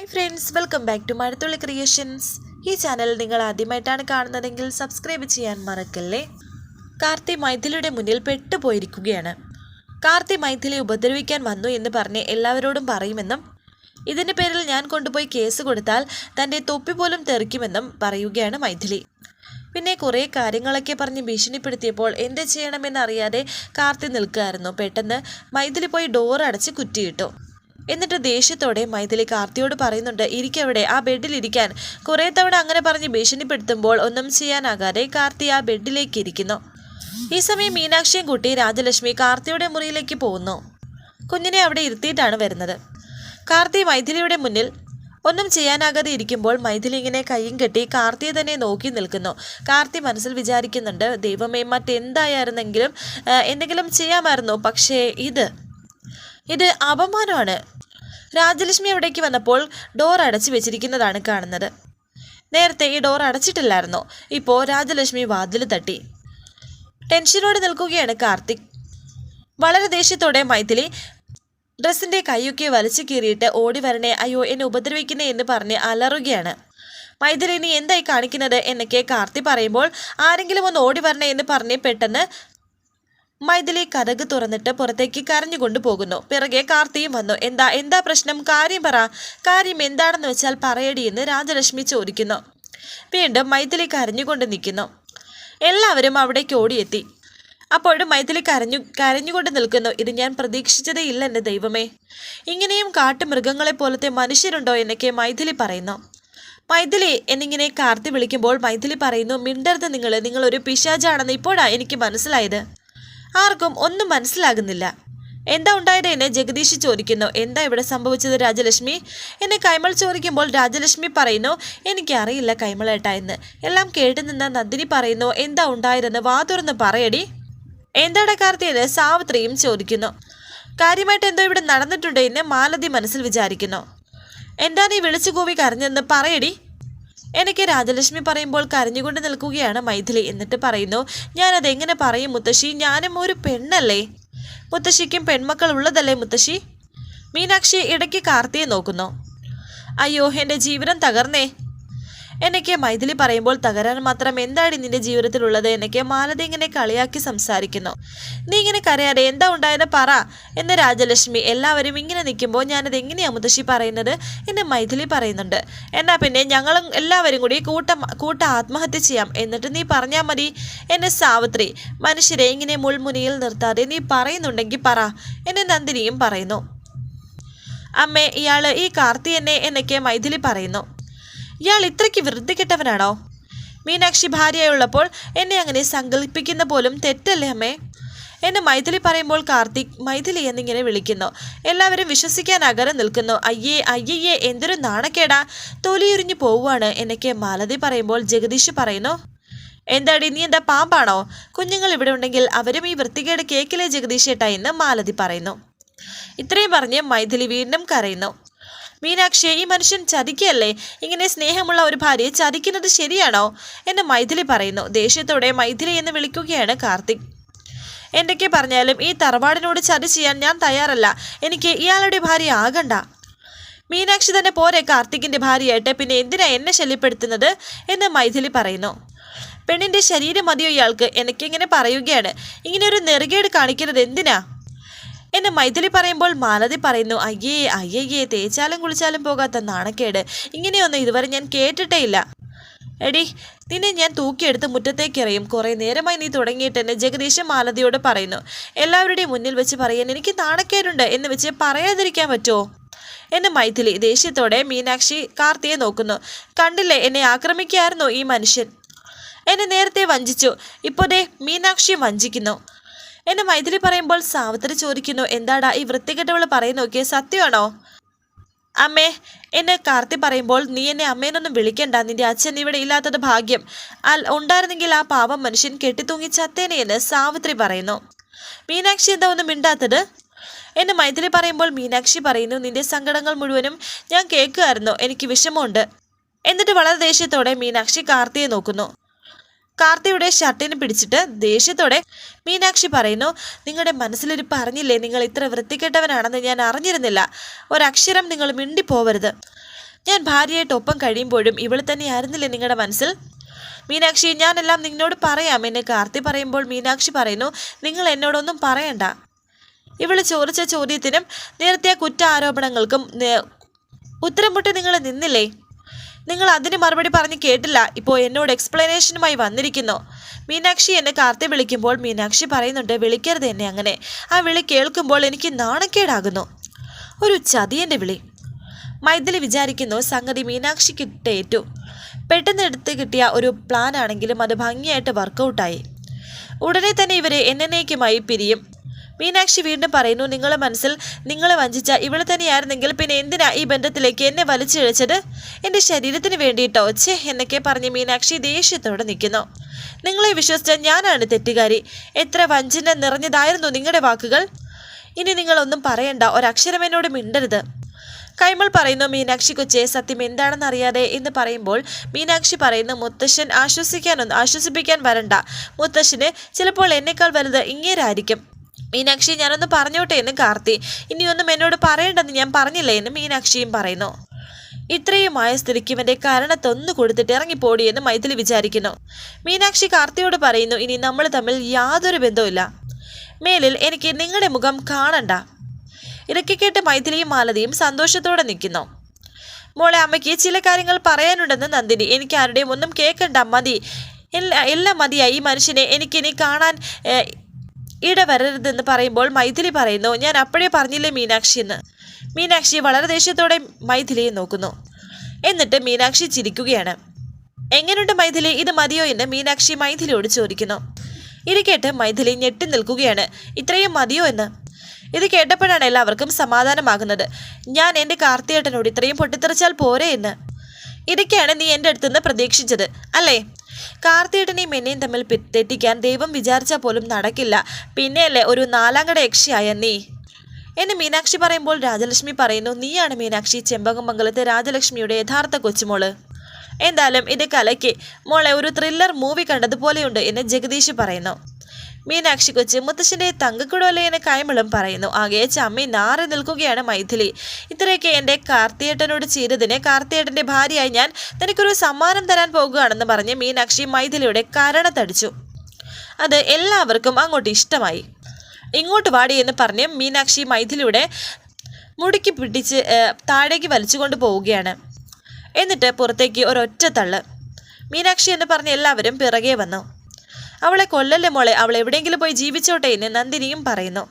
Hi friends, welcome back to Mazhathulli creations. ഈ channel നിങ്ങൾ ആദ്യമായിട്ടാണ് കാണുന്നതെങ്കിൽ സബ്സ്ക്രൈബ് ചെയ്യാൻ മറക്കല്ലേ. കാർത്തി മൈഥിലിയുടെ മുന്നിൽ പെട്ടുപോയിരിക്കുകയാണ്. കാർത്തി മൈഥിലി ഉപദ്രവിക്കാൻ വന്നു എന്ന് പറഞ്ഞ് എല്ലാവരോടും പറയുമെന്നും ഇതിൻ്റെ പേരിൽ ഞാൻ കൊണ്ടുപോയി കേസ് കൊടുത്താൽ തൻ്റെ തൊപ്പി പോലും തെറിക്കുമെന്നും പറയുകയാണ് മൈഥിലി. പിന്നെ കുറേ കാര്യങ്ങളൊക്കെ പറഞ്ഞ് ഭീഷണിപ്പെടുത്തിയപ്പോൾ എന്ത് ചെയ്യണമെന്നറിയാതെ കാർത്തി നിൽക്കുകയായിരുന്നു. പെട്ടെന്ന് മൈഥിലി പോയി ഡോർ അടച്ച് കുറ്റിയിട്ടു. എന്നിട്ട് ദേഷ്യത്തോടെ മൈഥിലി കാർത്തിയോട് പറയുന്നുണ്ട്, ഇരിക്കവിടെ, ആ ബെഡിലിരിക്കാൻ. കുറേ തവണ അങ്ങനെ പറഞ്ഞ് ഭീഷണിപ്പെടുത്തുമ്പോൾ ഒന്നും ചെയ്യാനാകാതെ കാർത്തി ആ ബെഡിലേക്ക് ഇരിക്കുന്നു. ഈ സമയം മീനാക്ഷിയും കുട്ടി രാജലക്ഷ്മി കാർത്തിയുടെ മുറിയിലേക്ക് പോകുന്നു. കുഞ്ഞിനെ അവിടെ ഇരുത്തിയിട്ടാണ് വരുന്നത്. കാർത്തി മൈഥിലിയുടെ മുന്നിൽ ഒന്നും ചെയ്യാനാകാതെ ഇരിക്കുമ്പോൾ മൈഥിലി ഇങ്ങനെ കയ്യും കെട്ടി കാർത്തിയെ തന്നെ നോക്കി നിൽക്കുന്നു. കാർത്തി മനസ്സിൽ വിചാരിക്കുന്നുണ്ട്, ദൈവമേ, മറ്റെന്തായിരുന്നെങ്കിലും എന്തെങ്കിലും ചെയ്യാമായിരുന്നു, പക്ഷേ ഇത് അപമാനമാണ്. രാജലക്ഷ്മി അവിടേക്ക് വന്നപ്പോൾ ഡോർ അടച്ചു വെച്ചിരിക്കുന്നതാണ് കാണുന്നത്. നേരത്തെ ഈ ഡോർ അടച്ചിട്ടില്ലായിരുന്നു. ഇപ്പോൾ രാജലക്ഷ്മി വാതിൽ തട്ടി. ടെൻഷനോടെ നിൽക്കുകയാണ് കാർത്തിക്. വളരെ ദേഷ്യത്തോടെ മൈഥിലി ഡ്രസ്സിൻ്റെ കൈയൊക്കെ വലിച്ചു കീറിയിട്ട് ഓടി വരണേ, അയ്യോ എന്നെ ഉപദ്രവിക്കുന്നേ എന്ന് പറഞ്ഞ് അലറുകയാണ്. മൈഥിലി, നീ എന്തായി കാണിക്കുന്നത് എന്നൊക്കെ കാർത്തി പറയുമ്പോൾ ആരെങ്കിലും ഒന്ന് ഓടി വരണേ എന്ന് പറഞ്ഞ് പെട്ടെന്ന് മൈഥിലി കതക് തുറന്നിട്ട് പുറത്തേക്ക് കരഞ്ഞുകൊണ്ട് പോകുന്നു. പിറകെ കാർത്തിയും വന്നു. എന്താ പ്രശ്നം? കാര്യം പറ. കാര്യം എന്താണെന്ന് വെച്ചാൽ പറയടി എന്ന് രാജലക്ഷ്മി ചോദിക്കുന്നു. വീണ്ടും മൈഥിലി കരഞ്ഞുകൊണ്ട് നിൽക്കുന്നു. എല്ലാവരും അവിടേക്ക് ഓടിയെത്തി. അപ്പോഴും മൈഥിലി കരഞ്ഞുകൊണ്ട് നിൽക്കുന്നു. ഇത് ഞാൻ പ്രതീക്ഷിച്ചതേ ഇല്ല എൻ്റെ ദൈവമേ, ഇങ്ങനെയും കാട്ടുമൃഗങ്ങളെ പോലത്തെ മനുഷ്യരുണ്ടോ എന്നൊക്കെ മൈഥിലി പറയുന്നു. മൈഥിലി എന്നിങ്ങനെ കാർത്തി വിളിക്കുമ്പോൾ മൈഥിലി പറയുന്നു, മിണ്ടരുത്, നിങ്ങളൊരു പിശാചാണെന്ന് ഇപ്പോഴാണ് എനിക്ക് മനസ്സിലായത്. ആർക്കും ഒന്നും മനസ്സിലാകുന്നില്ല. എന്താ ഉണ്ടായത് എന്ന് ജഗദീഷ് ചോദിക്കുന്നു. എന്താ ഇവിടെ സംഭവിച്ചത് രാജലക്ഷ്മി എന്നെ കൈമൾ ചോദിക്കുമ്പോൾ രാജലക്ഷ്മി പറയുന്നു, എനിക്കറിയില്ല കൈമളേട്ട എന്ന്. എല്ലാം കേട്ടു നിന്ന നന്ദിനി പറയുന്നു, എന്താ ഉണ്ടായതെന്ന് വാ തുറന്ന് പറയടി. എന്താടാ കാർത്തി എന്ന് സാവിത്രിയും ചോദിക്കുന്നു. കാര്യമായിട്ട് എന്തോ ഇവിടെ നടന്നിട്ടുണ്ട് എന്ന് മാലതി മനസ്സിൽ വിചാരിക്കുന്നു. എന്താ നീ വിളിച്ചു കൂവി കരഞ്ഞെന്ന് പറയടി. എനിക്ക് രാജലക്ഷ്മി പറയുമ്പോൾ കരഞ്ഞുകൊണ്ട് നിൽക്കുകയാണ് മൈഥിലി. എന്നിട്ട് പറയുന്നു, ഞാനതെങ്ങനെ പറയും മുത്തശ്ശി, ഞാനും ഒരു പെണ്ണല്ലേ, മുത്തശ്ശിക്കും പെൺമക്കൾ ഉള്ളതല്ലേ മുത്തശ്ശി. മീനാക്ഷി ഇടയ്ക്ക് കാർത്തിയെ നോക്കുന്നു. അയ്യോ, എൻ്റെ ജീവിതം തകർന്നേ എന്നൊക്കെ മൈഥിലി പറയുമ്പോൾ തകരാൻ മാത്രം എന്താണ് നിന്റെ ജീവിതത്തിലുള്ളത് എന്നൊക്കെ മാലതി ഇങ്ങനെ കളിയാക്കി സംസാരിക്കുന്നു. നീ ഇങ്ങനെ കരയാതെ എന്താ ഉണ്ടായത് പറ എന്ന് രാജലക്ഷ്മി. എല്ലാവരും ഇങ്ങനെ നിൽക്കുമ്പോൾ ഞാനത് എങ്ങനെയാ മുത്തശ്ശി പറയുന്നത് എന്ന് മൈഥിലി പറയുന്നുണ്ട്. എന്നാൽ പിന്നെ ഞങ്ങളും എല്ലാവരും കൂടി കൂട്ട ആത്മഹത്യ ചെയ്യാം, എന്നിട്ട് നീ പറഞ്ഞാൽ മതി എന്നെ സാവിത്രി. മനുഷ്യരെ ഇങ്ങനെ മുൾമുനയിൽ നിർത്താതെ നീ പറയുന്നുണ്ടെങ്കിൽ പറ എന്ന് നന്ദിനിയും പറയുന്നു. അമ്മേ, ഇയാള് ഈ കാർത്തി എന്നൊക്കെ മൈഥിലി പറയുന്നു. ഇയാൾ ഇത്രയ്ക്ക് വൃത്തികെട്ടവനാണോ? മീനാക്ഷി ഭാര്യയുള്ളപ്പോൾ എന്നെ അങ്ങനെ സങ്കല്പിക്കുന്ന പോലും തെറ്റല്ലേ അമ്മേ എന്ന് മൈഥിലി പറയുമ്പോൾ കാർത്തിക് മൈഥിലി എന്നിങ്ങനെ വിളിക്കുന്നു. എല്ലാവരും വിശ്വസിക്കാനകരെ നിൽക്കുന്നു. അയ്യേ എന്തൊരു നാണക്കേടാ, തൊലിയുരിഞ്ഞു പോവുകയാണ് എന്നൊക്കെ മാലതി പറയുമ്പോൾ ജഗദീഷ് പറയുന്നു, എന്താടി നീ എന്താ പാമ്പാണോ? കുഞ്ഞുങ്ങൾ ഇവിടെ ഉണ്ടെങ്കിൽ അവരും ഈ വൃത്തികേട് കേക്കിലെ ജഗദീഷേട്ടാ എന്ന് മാലതി പറയുന്നു. ഇത്രയും പറഞ്ഞ് മൈഥിലി വീണ്ടും കരയുന്നു. മീനാക്ഷി, ഈ മനുഷ്യൻ ചതിക്കല്ലേ, ഇങ്ങനെ സ്നേഹമുള്ള ഒരു ഭാര്യയെ ചതിക്കുന്നത് ശരിയാണോ എന്ന് മൈഥിലി പറയുന്നു. ദേഷ്യത്തോടെ മൈഥിലി എന്ന് വിളിക്കുകയാണ് കാർത്തിക്. എന്തൊക്കെ പറഞ്ഞാലും ഈ തറവാടിനോട് ചതി ചെയ്യാൻ ഞാൻ തയ്യാറല്ല, എനിക്ക് ഇയാളുടെ ഭാര്യ ആകണ്ട. മീനാക്ഷി തന്നെ പോരെ കാർത്തിക്കിൻ്റെ ഭാര്യയായിട്ട്, പിന്നെ എന്തിനാ എന്നെ ശല്യപ്പെടുത്തുന്നത് എന്ന് മൈഥിലി പറയുന്നു. പെണ്ണിൻ്റെ ശരീരം മതിയോ ഇയാൾക്ക് എനിക്കിങ്ങനെ പറയുകയാണ്. ഇങ്ങനെ ഒരു നെറുകേട് കാണിക്കുന്നത് എന്തിനാ എന്ന് മൈഥിലി പറയുമ്പോൾ മാലതി പറയുന്നു, അയ്യേ തേച്ചാലും കുളിച്ചാലും പോകാത്ത നാണക്കേട്, ഇങ്ങനെയൊന്നും ഇതുവരെ ഞാൻ കേട്ടിട്ടേ ഇല്ല. എടി, നിന്നെ ഞാൻ തൂക്കിയെടുത്ത് മുറ്റത്തേക്ക് എറിയും. കുറേ നേരമായി നീ തുടങ്ങിയിട്ടെന്ന് ജഗദീശ് മാലതിയോട് പറയുന്നു. എല്ലാവരുടെയും മുന്നിൽ വെച്ച് പറയാൻ എനിക്ക് നാണക്കേടുണ്ട് എന്ന് വെച്ച് പറയാതിരിക്കാൻ പറ്റുമോ എന്ന് മൈഥിലി ദേഷ്യത്തോടെ മീനാക്ഷി കാർത്തിയെ നോക്കുന്നു. കണ്ടില്ലേ, എന്നെ ആക്രമിക്കുകയായിരുന്നു ഈ മനുഷ്യൻ. എന്നെ നേരത്തെ വഞ്ചിച്ചു, ഇപ്പോൾ ദേ മീനാക്ഷി വഞ്ചിക്കുന്നു എന്ന് മൈഥിലി പറയുമ്പോൾ സാവിത്രി ചോദിക്കുന്നു, എന്താടാ ഈ വൃത്തികെട്ടവള് പറയുന്ന നോക്കിയേ, സത്യമാണോ? അമ്മേ എന്നെ കാർത്തി പറയുമ്പോൾ, നീ എന്നെ അമ്മേനൊന്നും വിളിക്കണ്ട, നിന്റെ അച്ഛൻ ഇവിടെ ഇല്ലാത്തത് ഭാഗ്യം, ഉണ്ടായിരുന്നെങ്കിൽ ആ പാവം മനുഷ്യൻ കെട്ടിത്തൂങ്ങി ചത്തേനെ എന്ന് സാവിത്രി പറയുന്നു. മീനാക്ഷി എന്താ ഒന്നും മിണ്ടാത്തത് എന്ന് മൈഥിലി പറയുമ്പോൾ മീനാക്ഷി പറയുന്നു, നിന്റെ സങ്കടങ്ങൾ മുഴുവനും ഞാൻ കേൾക്കുമായിരുന്നു, എനിക്ക് വിഷമമുണ്ട്. എന്നിട്ട് വളരെ ദേഷ്യത്തോടെ മീനാക്ഷി കാർത്തിയെ നോക്കുന്നു. കാർത്തിയുടെ ഷർട്ടിന് പിടിച്ചിട്ട് ദേഷ്യത്തോടെ മീനാക്ഷി പറയുന്നു, നിങ്ങളുടെ മനസ്സിലിരിപ്പ് അറിഞ്ഞില്ലേ, നിങ്ങൾ ഇത്ര വൃത്തികെട്ടവനാണെന്ന് ഞാൻ അറിഞ്ഞിരുന്നില്ല, ഒരക്ഷരം നിങ്ങൾ മിണ്ടിപ്പോവരുത്. ഞാൻ ഭാര്യയായിട്ട് ഒപ്പം കഴിയുമ്പോഴും ഇവൾ തന്നെയായിരുന്നില്ലേ നിങ്ങളുടെ മനസ്സിൽ? മീനാക്ഷി, ഞാനെല്ലാം നിന്നോട് പറയാം എന്ന് കാർത്തി പറയുമ്പോൾ മീനാക്ഷി പറയുന്നു, നിങ്ങൾ എന്നോടൊന്നും പറയണ്ട. ഇവൾ ചോദിച്ച ചോദ്യത്തിനും നേരത്തെ കുറ്റാരോപണങ്ങൾക്കും ഉത്തരം മുട്ടി നിങ്ങൾ നിന്നില്ലേ? നിങ്ങൾ അതിന് മറുപടി പറഞ്ഞ് കേട്ടില്ല. ഇപ്പോൾ എന്നോട് എക്സ്പ്ലനേഷനുമായി വന്നിരിക്കുന്നു. മീനാക്ഷി എന്നെ കാർത്തി വിളിക്കുമ്പോൾ മീനാക്ഷി പറയുന്നുണ്ട്, വിളിക്കരുത് എന്നെ അങ്ങനെ. ആ വിളി കേൾക്കുമ്പോൾ എനിക്ക് നാണക്കേടാകുന്നു. ഒരു ചതിയൻ്റെ വിളി. മൈഥിലി വിചാരിക്കുന്നു സംഗതി മീനാക്ഷിക്കിട്ടേറ്റു. പെട്ടെന്ന് എടുത്ത് കിട്ടിയ ഒരു പ്ലാൻ ആണെങ്കിലും അത് ഭംഗിയായിട്ട് വർക്കൗട്ടായി. ഉടനെ തന്നെ ഇവരെ എന്നേക്കുമായി പിരിയും. മീനാക്ഷി വീണ്ടും പറയുന്നു, നിങ്ങളെ മനസ്സിൽ നിങ്ങളെ വഞ്ചിച്ച ഇവളെ തന്നെയായിരുന്നെങ്കിൽ പിന്നെ എന്തിനാ ഈ ബന്ധത്തിലേക്ക് എന്നെ വലിച്ചിഴച്ചത്? എൻ്റെ ശരീരത്തിന് വേണ്ടിയിട്ടോ? എന്നൊക്കെ പറഞ്ഞ് മീനാക്ഷി ദേഷ്യത്തോടെ നിൽക്കുന്നു. നിങ്ങളെ വിശ്വസിച്ച ഞാനാണ് തെറ്റുകാരി. എത്ര വഞ്ചന നിറഞ്ഞതായിരുന്നു നിങ്ങളുടെ വാക്കുകൾ. ഇനി നിങ്ങളൊന്നും പറയണ്ട, ഒരക്ഷരം എന്നോട് മിണ്ടരുത്. കൈമൾ പറയുന്നു, മീനാക്ഷി കൊച്ചെ, സത്യം എന്താണെന്ന് അറിയാതെ എന്ന് പറയുമ്പോൾ മീനാക്ഷി പറയുന്നു, മുത്തശ്ശൻ ആശ്വസിപ്പിക്കാൻ വരണ്ട. മുത്തശ്ശന് ചിലപ്പോൾ എന്നെക്കാൾ വലുത് ഇങ്ങേരായിരിക്കും. മീനാക്ഷി, ഞാനൊന്ന് പറഞ്ഞോട്ടെ എന്ന് കാർത്തി. ഇനിയൊന്നും എന്നോട് പറയേണ്ടെന്ന് ഞാൻ പറഞ്ഞില്ലേ എന്ന് മീനാക്ഷിയും പറയുന്നു. ഇത്രയുമായ സ്ഥിതിക്ക് ഇവൻ്റെ കാരണത്തൊന്നു കൊടുത്തിട്ട് ഇറങ്ങിപ്പോടി എന്ന് മൈഥിലി വിചാരിക്കുന്നു. മീനാക്ഷി കാർത്തിയോട് പറയുന്നു, ഇനി നമ്മൾ തമ്മിൽ യാതൊരു ബന്ധവുമില്ല. മേലിൽ എനിക്ക് നിങ്ങളുടെ മുഖം കാണണ്ട. ഇതൊക്കെ കേട്ട് മൈഥിലിയും മാലതിയും സന്തോഷത്തോടെ നിൽക്കുന്നു. മോളെ, അമ്മയ്ക്ക് ചില കാര്യങ്ങൾ പറയാനുണ്ടെന്ന് നന്ദിനി. എനിക്ക് ആരുടെയും ഒന്നും കേൾക്കണ്ട, മതി, എല്ലാം മതിയായി. ഈ മനുഷ്യനെ എനിക്കിനി കാണാൻ ഇടവരരുതെന്ന് പറയുമ്പോൾ മൈഥിലി പറയുന്നു, ഞാൻ അപ്പോഴേ പറഞ്ഞില്ലേ മീനാക്ഷി എന്ന്. മീനാക്ഷി വളരെ ദേഷ്യത്തോടെ മൈഥിലിയെ നോക്കുന്നു. എന്നിട്ട് മീനാക്ഷി ചിരിക്കുകയാണ്. എങ്ങനെയുണ്ട് മൈഥിലി, ഇത് മതിയോ എന്ന് മീനാക്ഷി മൈഥിലിയോട് ചോദിക്കുന്നു. ഇത് കേട്ട് മൈഥിലി ഞെട്ടി നിൽക്കുകയാണ്. ഇത്രയും മതിയോ എന്ന്. ഇത് കേട്ടപ്പോഴാണ് എല്ലാവർക്കും സമാധാനമാകുന്നത്. ഞാൻ എൻ്റെ കാർത്തിയേട്ടനോട് ഇത്രയും പൊട്ടിത്തെറിച്ചാൽ പോരെ എന്ന്. ഇതൊക്കെയാണ് നീ എൻ്റെ അടുത്തുനിന്ന് പ്രതീക്ഷിച്ചത് അല്ലേ? കാർത്തിയേട്ടനെയും എന്നെയും തമ്മിൽ തെറ്റിക്കാൻ ദൈവം വിചാരിച്ചാൽ പോലും നടക്കില്ല. പിന്നെയല്ലേ ഒരു നാലാംകട യക്ഷിയായ നീ എന്ന് മീനാക്ഷി പറയുമ്പോൾ രാജലക്ഷ്മി പറയുന്നു, നീയാണ് മീനാക്ഷി ചെമ്പകമംഗലത്തെ രാജലക്ഷ്മിയുടെ യഥാർത്ഥ കൊച്ചുമോള്. എന്തായാലും ഇത് കലയ്ക്ക് മോളെ ഒരു ത്രില്ലർ മൂവി കണ്ടതുപോലെയുണ്ട് എന്ന് ജഗദീഷ് പറയുന്നു. മീനാക്ഷി കൊച്ച്, മുത്തശ്ശൻ്റെ തങ്കക്കുടല്ലേ എന്ന് കൈമളും പറയുന്നു. ആകെ ചമ്മി നാറി നിൽക്കുകയാണ് മൈഥിലി. ഇത്രയൊക്കെ എൻ്റെ കാർത്തിയേട്ടനോട് ചെയ്തതിന് കാർത്തിയേട്ടൻ്റെ ഭാര്യയായി ഞാൻ നിനക്കൊരു സമ്മാനം തരാൻ പോകുകയാണെന്ന് പറഞ്ഞ് മീനാക്ഷി മൈഥിലിയുടെ കരണത്തടിച്ചു. അത് എല്ലാവർക്കും അങ്ങോട്ട് ഇഷ്ടമായി. ഇങ്ങോട്ട് വാടി എന്ന് പറഞ്ഞ് മീനാക്ഷി മൈഥിലിയുടെ മുടുക്കി പിടിച്ച് താഴേക്ക് വലിച്ചുകൊണ്ട് പോവുകയാണ്. എന്നിട്ട് പുറത്തേക്ക് ഒരൊറ്റ തള്ള്. മീനാക്ഷി എന്ന് പറഞ്ഞ് എല്ലാവരും പിറകെ വന്നു. അവളെ കൊല്ലല്ലേ മോളെ, അവൾ എവിടെയെങ്കിലും പോയി ജീവിച്ചോട്ടെ എന്ന് നന്ദിനിയും പറയുന്നു.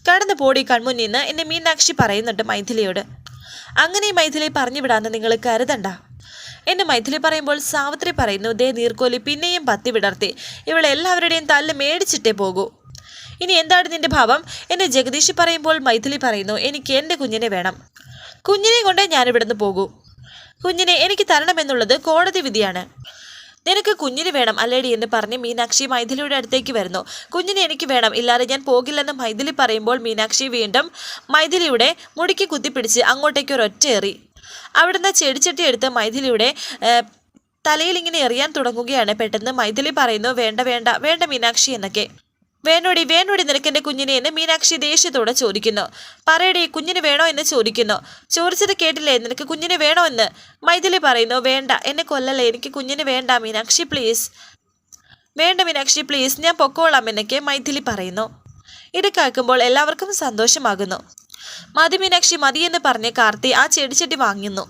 കടന്നു പോടി കൺമുന്നിൽ നിന്ന് എന്നെ മീനാക്ഷി പറയുന്നുണ്ട് മൈഥിലിയോട്. അങ്ങനെ മൈഥിലി പറഞ്ഞു വിടാന്ന് നിങ്ങൾ കരുതണ്ട എന്ന് മൈഥിലി പറയുമ്പോൾ സാവിത്രി പറയുന്നു, ദേ നീർക്കോലി പിന്നെയും പത്തി വിടർത്തി. ഇവളെല്ലാവരുടെയും തല്ല് മേടിച്ചിട്ടേ പോകൂ. ഇനി എന്താണ് നിന്റെ ഭാവം എന്ന് ജഗദീഷ് പറയുമ്പോൾ മൈഥിലി പറയുന്നു, എനിക്ക് എൻ്റെ കുഞ്ഞിനെ വേണം. കുഞ്ഞിനെ കൊണ്ടേ ഞാനിവിടുന്ന് പോകൂ. കുഞ്ഞിനെ എനിക്ക് തരണമെന്നുള്ളത് കോടതി വിധിയാണ്. നിനക്ക് കുഞ്ഞിന് വേണം അല്ലേടി എന്ന് പറഞ്ഞ് മീനാക്ഷി മൈഥിലിയുടെ അടുത്തേക്ക് വരുന്നു. കുഞ്ഞിനെ എനിക്ക് വേണം, ഇല്ലാതെ ഞാൻ പോകില്ലെന്ന് മൈഥിലി പറയുമ്പോൾ മീനാക്ഷി വീണ്ടും മൈഥിലിയുടെ മുടിക്ക് കുത്തിപ്പിടിച്ച് അങ്ങോട്ടേക്ക് ഒരൊറ്റയേറി. അവിടുന്ന് ചെടിച്ചട്ടി എടുത്ത് മൈഥിലിയുടെ തലയിൽ ഇങ്ങനെ എറിയാൻ തുടങ്ങുകയാണ്. പെട്ടെന്ന് മൈഥിലി പറയുന്നു, വേണ്ട വേണ്ട വേണ്ട മീനാക്ഷി എന്നൊക്കെ. വേണോടി വേണോടി നിനക്കെൻ്റെ കുഞ്ഞിനെ എന്ന് മീനാക്ഷി ദേഷ്യത്തോടെ ചോദിക്കുന്നു. പറയടി, കുഞ്ഞിന് വേണോ എന്ന് ചോദിക്കുന്നു. ചോദിച്ചത് കേട്ടില്ലേ, നിനക്ക് കുഞ്ഞിന് വേണോ എന്ന്. മൈഥിലി പറയുന്നു, വേണ്ട, എന്നെ കൊല്ലല്ലേ, എനിക്ക് കുഞ്ഞിന് വേണ്ട മീനാക്ഷി പ്ലീസ്. വേണ്ട മീനാക്ഷി പ്ലീസ്, ഞാൻ പൊക്കോളാം എന്നൊക്കെ മൈഥിലി പറയുന്നു. ഇത് കേൾക്കുമ്പോൾ എല്ലാവർക്കും സന്തോഷമാകുന്നു. മതി മീനാക്ഷി മതിയെന്ന് പറഞ്ഞ് കാർത്തി ആ ചെടിച്ചട്ടി വാങ്ങുന്നു.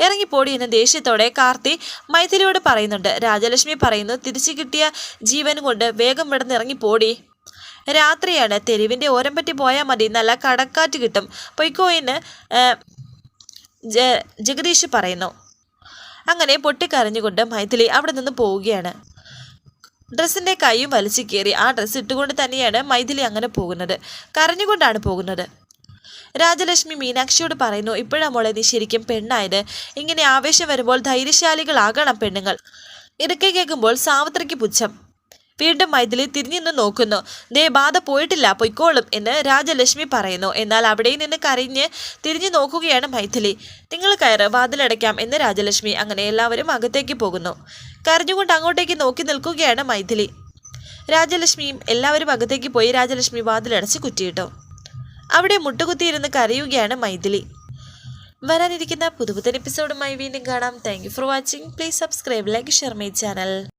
ഇറങ്ങിപ്പോടി എന്ന് ദേഷ്യത്തോടെ കാർത്തി മൈഥിലിയോട് പറയുന്നുണ്ട്. രാജലക്ഷ്മി പറയുന്നു, തിരിച്ചു കിട്ടിയ ജീവൻ കൊണ്ട് വേഗം ഇവിടുന്ന് ഇറങ്ങിപ്പോടി. രാത്രിയാണ്, തെരുവിൻ്റെ ഓരം പറ്റി പോയാൽ മതി, നല്ല കടക്കാറ്റ് കിട്ടും, പൊയ്ക്കോ എന്ന് ജഗദീഷ് പറയുന്നു. അങ്ങനെ പൊട്ടിക്കരഞ്ഞുകൊണ്ട് മൈഥിലി അവിടെ നിന്ന് പോവുകയാണ്. ഡ്രസ്സിൻ്റെ കൈയും വലിച്ചു കയറി ആ ഡ്രസ്സ് ഇട്ടുകൊണ്ട് തന്നെയാണ് മൈഥിലി അങ്ങനെ പോകുന്നത്. കരഞ്ഞുകൊണ്ടാണ് പോകുന്നത്. രാജലക്ഷ്മി മീനാക്ഷിയോട് പറയുന്നു, ഇപ്പോഴാ മോളെ നീ ശരിക്കും പെണ്ണായത്. ഇങ്ങനെ ആവേശം വരുമ്പോൾ ധൈര്യശാലികളാകണം പെണ്ണുങ്ങൾ. ഇതൊക്കെ കേൾക്കുമ്പോൾ സാവിത്രിക്ക് പുച്ഛം. വീണ്ടും മൈഥിലി തിരിഞ്ഞു നോക്കുന്നു. ദേ ബാധ പോയിട്ടില്ല, പൊയ്ക്കോളും എന്ന് രാജലക്ഷ്മി പറയുന്നു. എന്നാൽ അവിടെ നിന്ന് കരഞ്ഞ് തിരിഞ്ഞു നോക്കുകയാണ് മൈഥിലി. നിങ്ങൾ കയറ്, വാതിലടയ്ക്കാം എന്ന് രാജലക്ഷ്മി. അങ്ങനെ എല്ലാവരും അകത്തേക്ക് പോകുന്നു. കരഞ്ഞുകൊണ്ട് അങ്ങോട്ടേക്ക് നോക്കി നിൽക്കുകയാണ് മൈഥിലി. രാജലക്ഷ്മിയും എല്ലാവരും അകത്തേക്ക് പോയി. രാജലക്ഷ്മി വാതിലടച്ച് കുറ്റിയിട്ടു. അവിടെ മുട്ടുകുത്തിയിരുന്ന് കരയുകയാണ് മൈഥിലി. വരാനിരിക്കുന്ന പുതുപുത്തൻ എപ്പിസോഡുമായി വീണ്ടും കാണാം. Thank you for watching. Please subscribe, like, share my channel.